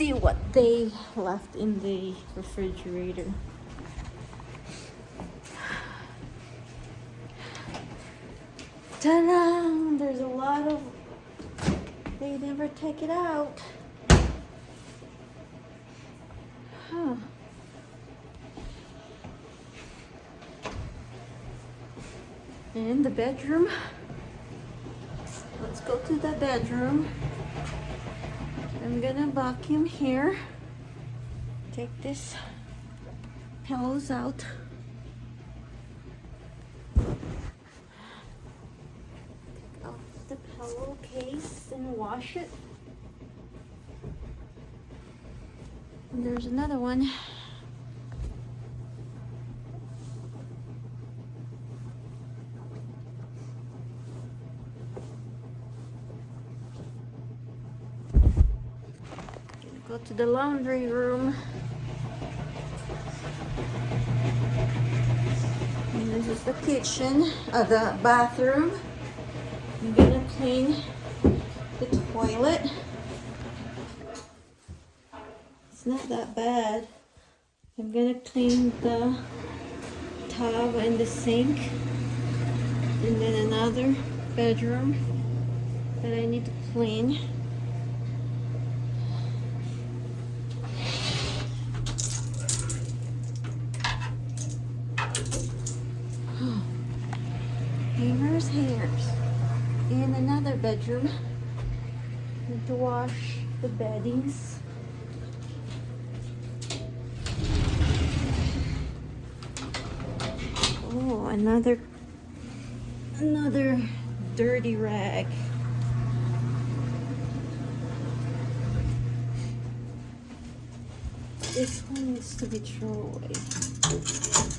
see what they left in the refrigerator. Ta-da! There's a lot of, they never take it out. Huh. And the bedroom. Let's go to the bedroom. I'm gonna vacuum here. Take this pillows out. Take off the pillowcase and wash it. And there's another one. Go to the laundry room. And this is the kitchen, the bathroom. I'm gonna clean the toilet. It's not that bad. I'm gonna clean the tub and the sink. And then another bedroom that I need to clean. Hairs. In another bedroom, need to wash the beddings. Oh, another dirty rag. This one needs to be thrown away.